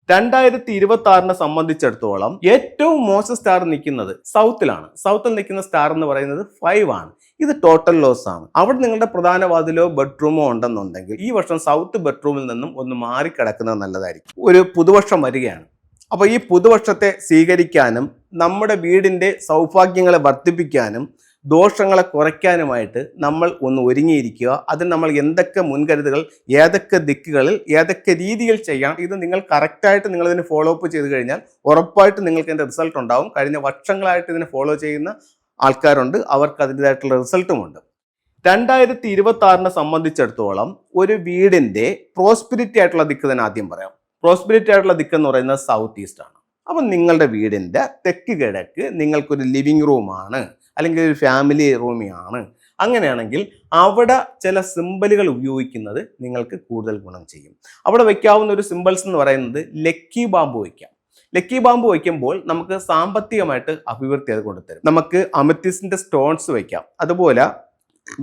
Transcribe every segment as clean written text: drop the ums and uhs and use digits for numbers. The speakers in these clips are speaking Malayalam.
2026 സംബന്ധിച്ചിടത്തോളം ഏറ്റവും മോശം സ്റ്റാർ നിൽക്കുന്നത് സൗത്തിലാണ്. സൗത്തിൽ നിൽക്കുന്ന സ്റ്റാർ എന്ന് പറയുന്നത് 5 ആണ്. ഇത് ടോട്ടൽ ലോസ് ആണ്. അവിടെ നിങ്ങളുടെ പ്രധാന വാതിലോ ബെഡ്റൂമോ ഉണ്ടെന്നുണ്ടെങ്കിൽ ഈ വർഷം സൗത്ത് ബെഡ്റൂമിൽ നിന്നും ഒന്ന് മാറിക്കിടക്കുന്നത് നല്ലതായിരിക്കും. ഒരു പുതുവർഷം വരികയാണ്. അപ്പോൾ ഈ പുതുവർഷത്തെ സ്വീകരിക്കാനും നമ്മുടെ വീടിന്റെ സൗഭാഗ്യങ്ങളെ വർദ്ധിപ്പിക്കാനും ദോഷങ്ങളെ കുറയ്ക്കാനുമായിട്ട് നമ്മൾ ഒന്ന് ഒരുങ്ങിയിരിക്കുക. അതിന് നമ്മൾ എന്തൊക്കെ മുൻകരുതലുകൾ, ഏതൊക്കെ ദിക്കുകളിൽ, ഏതൊക്കെ രീതിയിൽ ചെയ്യാം, ഇത് നിങ്ങൾ കറക്റ്റായിട്ട് നിങ്ങളിതിന് ഫോളോ അപ്പ് ചെയ്ത് കഴിഞ്ഞാൽ ഉറപ്പായിട്ട് നിങ്ങൾക്ക് ഇതിൻ്റെ റിസൾട്ട് ഉണ്ടാവും. കഴിഞ്ഞ വർഷങ്ങളായിട്ട് ഇതിനെ ഫോളോ ചെയ്യുന്ന ആൾക്കാരുണ്ട്, അവർക്ക് അതിൻ്റെതായിട്ടുള്ള റിസൾട്ടുമുണ്ട്. 2026 സംബന്ധിച്ചിടത്തോളം ഒരു വീടിൻ്റെ പ്രോസ്പിരിറ്റി ആയിട്ടുള്ള ദിക്ക് തന്നെ ആദ്യം പറയാം. പ്രോസ്പിരിറ്റി ആയിട്ടുള്ള ദിക്ക് എന്ന് പറയുന്നത് സൗത്ത് ഈസ്റ്റ് ആണ്. അപ്പം നിങ്ങളുടെ വീടിൻ്റെ തെക്ക് കിഴക്ക് നിങ്ങൾക്കൊരു ലിവിങ് റൂമാണ്, അല്ലെങ്കിൽ ഒരു ഫാമിലി റൂമിയാണ്. അങ്ങനെയാണെങ്കിൽ അവിടെ ചില സിമ്പലുകൾ ഉപയോഗിക്കുന്നത് നിങ്ങൾക്ക് കൂടുതൽ ഗുണം ചെയ്യും. അവിടെ വയ്ക്കാവുന്ന ഒരു സിമ്പിൾസ് എന്ന് പറയുന്നത് ലക്കി ബാമ്പു വയ്ക്കാം. ലക്കി ബാമ്പു വയ്ക്കുമ്പോൾ നമുക്ക് സാമ്പത്തികമായിട്ട് അഭിവൃദ്ധി അത് കൊണ്ടുതരും. നമുക്ക് അമത്തിസിന്റെ സ്റ്റോൺസ് വയ്ക്കാം, അതുപോലെ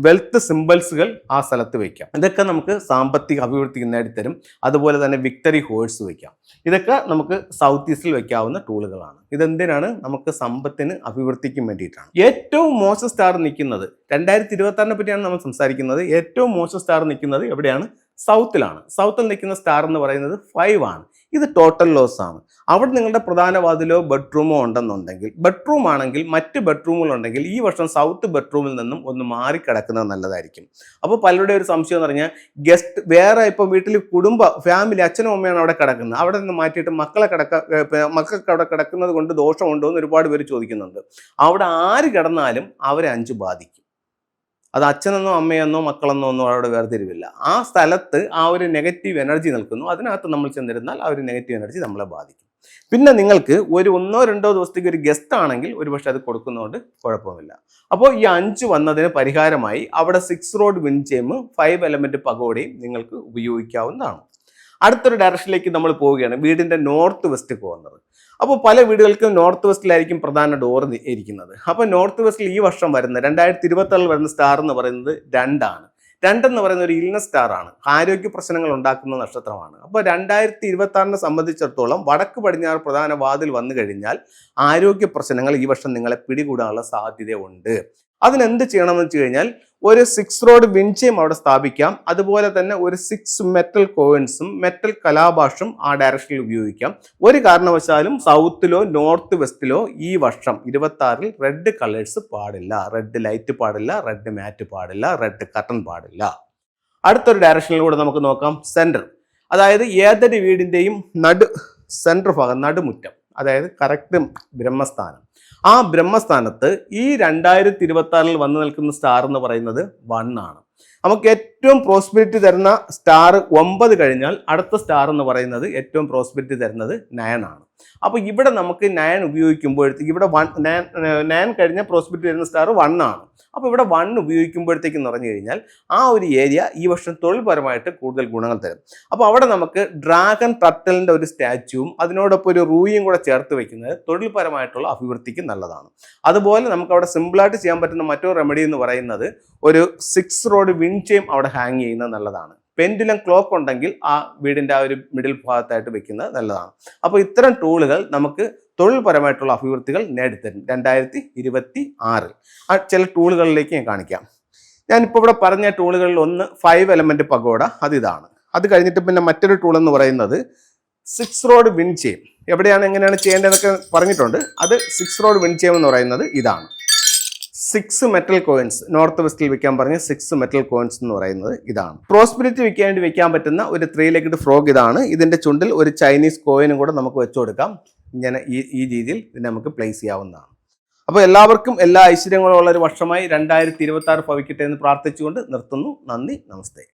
വെൽത്ത് സിമ്പിൾസുകൾ ആ സ്ഥലത്ത് വയ്ക്കാം. ഇതൊക്കെ നമുക്ക് സാമ്പത്തിക അഭിവൃദ്ധി നേടിത്തരും. അതുപോലെ തന്നെ വിക്ടറി ഹോഴ്സ് വയ്ക്കാം. ഇതൊക്കെ നമുക്ക് സൗത്ത് ഈസ്റ്റിൽ വയ്ക്കാവുന്ന ടൂളുകളാണ്. ഇതെന്തിനാണ്? നമുക്ക് സമ്പത്തിന് അഭിവൃദ്ധിക്കും വേണ്ടിയിട്ടാണ്. ഏറ്റവും മോശം സ്റ്റാർ നിൽക്കുന്നത് 2026 പറ്റിയാണ് നമ്മൾ സംസാരിക്കുന്നത്. ഏറ്റവും മോശം സ്റ്റാർ നിൽക്കുന്നത് എവിടെയാണ്? സൗത്തിലാണ്. സൗത്തിൽ നിൽക്കുന്ന സ്റ്റാർ എന്ന് പറയുന്നത് 5 ആണ്. ഇത് ടോട്ടൽ ലോസ് ആണ്. അവിടെ നിങ്ങളുടെ പ്രധാന വാതിലോ ബെഡ്റൂമോ ഉണ്ടെന്നുണ്ടെങ്കിൽ, ബെഡ്റൂം ആണെങ്കിൽ മറ്റ് ബെഡ്റൂമുകളുണ്ടെങ്കിൽ ഈ വർഷം സൗത്ത് ബെഡ്റൂമിൽ നിന്നും ഒന്ന് മാറിക്കിടക്കുന്നത് നല്ലതായിരിക്കും. അപ്പോൾ പലരുടെ ഒരു സംശയം എന്ന് പറഞ്ഞാൽ ഗസ്റ്റ് വേറെ ഇപ്പോൾ വീട്ടിൽ ഫാമിലി അച്ഛനും അമ്മയാണ് അവിടെ കിടക്കുന്നത്, അവിടെ നിന്ന് മാറ്റിയിട്ട് മക്കൾക്ക് അവിടെ കിടക്കുന്നത് കൊണ്ട് ദോഷമുണ്ടോ എന്ന് ഒരുപാട് പേര് ചോദിക്കുന്നുണ്ട്. അവിടെ ആര് കിടന്നാലും അവരെ 5 ബാധിക്കും. അത് അച്ഛനെന്നോ അമ്മയെന്നോ മക്കളെന്നോ ഒന്നും അവിടെ വേർതിരിവില്ല. ആ സ്ഥലത്ത് ആ ഒരു നെഗറ്റീവ് എനർജി നിൽക്കുന്നു. അതിനകത്ത് നമ്മൾ ചെന്നിരുന്നാൽ ആ ഒരു നെഗറ്റീവ് എനർജി നമ്മളെ ബാധിക്കും. പിന്നെ നിങ്ങൾക്ക് ഒരു 1-2 ദിവസത്തേക്ക് ഒരു ഗസ്റ്റ് ആണെങ്കിൽ ഒരുപക്ഷെ അത് കൊടുക്കുന്നതുകൊണ്ട് കുഴപ്പമില്ല. അപ്പോൾ ഈ 5 വന്നതിന് പരിഹാരമായി അവിടെ 6 റോഡ് വിൻചെയിം 5 എലമെന്റ് പഗോഡയും നിങ്ങൾക്ക് ഉപയോഗിക്കാവുന്നതാണ്. അടുത്തൊരു ഡയറക്ഷനിലേക്ക് നമ്മൾ പോവുകയാണ്, വീടിന്റെ നോർത്ത് വെസ്റ്റ് കോർണർ. അപ്പോൾ പല വീടുകൾക്കും നോർത്ത് വെസ്റ്റിലായിരിക്കും പ്രധാന ഡോർ ഇരിക്കുന്നത്. അപ്പോൾ നോർത്ത് വെസ്റ്റിൽ ഈ വർഷം വരുന്ന 2026 വരുന്ന സ്റ്റാർ എന്ന് പറയുന്നത് 2 ആണ്. 2 എന്ന് പറയുന്ന ഒരു ഇൽനസ് സ്റ്റാർ ആണ്, ആരോഗ്യ പ്രശ്നങ്ങൾ ഉണ്ടാക്കുന്ന നക്ഷത്രമാണ്. അപ്പോൾ 2026 സംബന്ധിച്ചിടത്തോളം വടക്ക് പടിഞ്ഞാറ് പ്രധാന വാതിൽ വന്നു കഴിഞ്ഞാൽ ആരോഗ്യ പ്രശ്നങ്ങൾ ഈ വർഷം നിങ്ങളെ പിടികൂടാനുള്ള സാധ്യതയുണ്ട്. അതിനെന്ത് ചെയ്യണമെന്ന് വെച്ച് കഴിഞ്ഞാൽ ഒരു 6 റോഡ് വിൻചെയിം അവിടെ സ്ഥാപിക്കാം. അതുപോലെ തന്നെ ഒരു 6 മെറ്റൽ കോയിൻസും മെറ്റൽ കലാഭാഷും ആ ഡയറക്ഷനിൽ ഉപയോഗിക്കാം. ഒരു കാരണവശാലും സൗത്തിലോ നോർത്ത് വെസ്റ്റിലോ ഈ വർഷം 26 റെഡ് കളേഴ്സ് പാടില്ല. റെഡ് ലൈറ്റ് പാടില്ല, റെഡ് മാറ്റ് പാടില്ല, റെഡ് കർട്ടൻ പാടില്ല. അടുത്തൊരു ഡയറക്ഷനിലൂടെ നമുക്ക് നോക്കാം, സെന്റർ. അതായത് ഏതൊരു വീടിന്റെയും സെന്റർ ഭാഗം, നടുമുറ്റം, അതായത് കറക്റ്റ് ബ്രഹ്മസ്ഥാനം. ആ ബ്രഹ്മസ്ഥാനത്ത് ഈ 2026 വന്നു നിൽക്കുന്ന സ്റ്റാർ എന്ന് പറയുന്നത് 1 ആണ്. നമുക്ക് ഏറ്റവും പ്രോസ്പെരിറ്റി തരുന്ന സ്റ്റാർ 9 കഴിഞ്ഞാൽ അടുത്ത സ്റ്റാർ എന്ന് പറയുന്നത് ഏറ്റവും പ്രോസ്പെരിറ്റി തരുന്നത് 9 ആണ്. അപ്പോൾ ഇവിടെ നമുക്ക് 9 ഉപയോഗിക്കുമ്പോഴത്തേക്ക് ഇവിടെ 9 കഴിഞ്ഞ പ്രോസ്പെരിറ്റി തരുന്ന സ്റ്റാർ 1 ആണ്. അപ്പോൾ ഇവിടെ 1 ഉപയോഗിക്കുമ്പോഴത്തേക്ക് എന്ന് പറഞ്ഞു കഴിഞ്ഞാൽ ആ ഒരു ഏരിയ ഈ വർഷം തൊഴിൽപരമായിട്ട് കൂടുതൽ ഗുണങ്ങൾ തരും. അപ്പോൾ അവിടെ നമുക്ക് ഡ്രാഗൺ ടർട്ടലിൻ്റെ ഒരു സ്റ്റാച്യൂവും അതിനോടൊപ്പം ഒരു റൂയും കൂടെ ചേർത്ത് വെക്കുന്നത് തൊഴിൽപരമായിട്ടുള്ള അഭിവൃദ്ധിക്ക് നല്ലതാണ്. അതുപോലെ നമുക്ക് അവിടെ സിമ്പിളായിട്ട് ചെയ്യാൻ പറ്റുന്ന മറ്റൊരു റെമഡി എന്ന് പറയുന്നത് ഒരു 6 റോഡ് വിൻചെയിം അവിടെ ഹാങ് ചെയ്യുന്നത് നല്ലതാണ്. പെൻഡുലം ക്ലോക്ക് ഉണ്ടെങ്കിൽ ആ വീടിൻ്റെ ആ ഒരു മിഡിൽ ഭാഗത്തായിട്ട് വെക്കുന്നത് നല്ലതാണ്. അപ്പോൾ ഇത്തരം ടൂളുകൾ നമുക്ക് തൊഴിൽപരമായിട്ടുള്ള അഭിവൃദ്ധികൾ നേടിത്തരും 2026. ആ ചില ടൂളുകളിലേക്ക് ഞാൻ കാണിക്കാം. ഞാനിപ്പോൾ ഇവിടെ പറഞ്ഞ ടൂളുകളിൽ ഒന്ന് 5 എലമെന്റ് പഗോഡ, അതിതാണ്. അത് കഴിഞ്ഞിട്ട് പിന്നെ മറ്റൊരു ടൂൾ എന്ന് പറയുന്നത് 6 റോഡ് വിൻചെയിം. എവിടെയാണ് എങ്ങനെയാണ് ചെയ്യേണ്ടതെന്നൊക്കെ പറഞ്ഞിട്ടുണ്ട്. അത് 6 റോഡ് വിൻചെയിം എന്ന് പറയുന്നത് ഇതാണ്. 6 മെറ്റൽ കോയിൻസ്, നോർത്ത് വെസ്റ്റിൽ വെക്കാൻ പറഞ്ഞ 6 മെറ്റൽ കോയിൻസ് എന്ന് പറയുന്നത് ഇതാണ്. പ്രോസ്പെരിറ്റി വെക്കാൻ വേണ്ടി വെക്കാൻ പറ്റുന്ന ഒരു 3 ലെഗ്ഡ് ഫ്രോഗ് ഇതാണ്. ഇതിന്റെ ചുണ്ടിൽ ഒരു ചൈനീസ് കോയിനും കൂടെ നമുക്ക് വെച്ചു കൊടുക്കാം. ഇങ്ങനെ ഈ രീതിയിൽ ഇതിനെ നമുക്ക് പ്ലേസ് ചെയ്യാവുന്നതാണ്. അപ്പോൾ എല്ലാവർക്കും എല്ലാ ഐശ്വര്യങ്ങളും ഉള്ള ഒരു വർഷമായി 2026 ഭവിക്കട്ടെ എന്ന് പ്രാർത്ഥിച്ചുകൊണ്ട് നിർത്തുന്നു. നന്ദി, നമസ്തേ.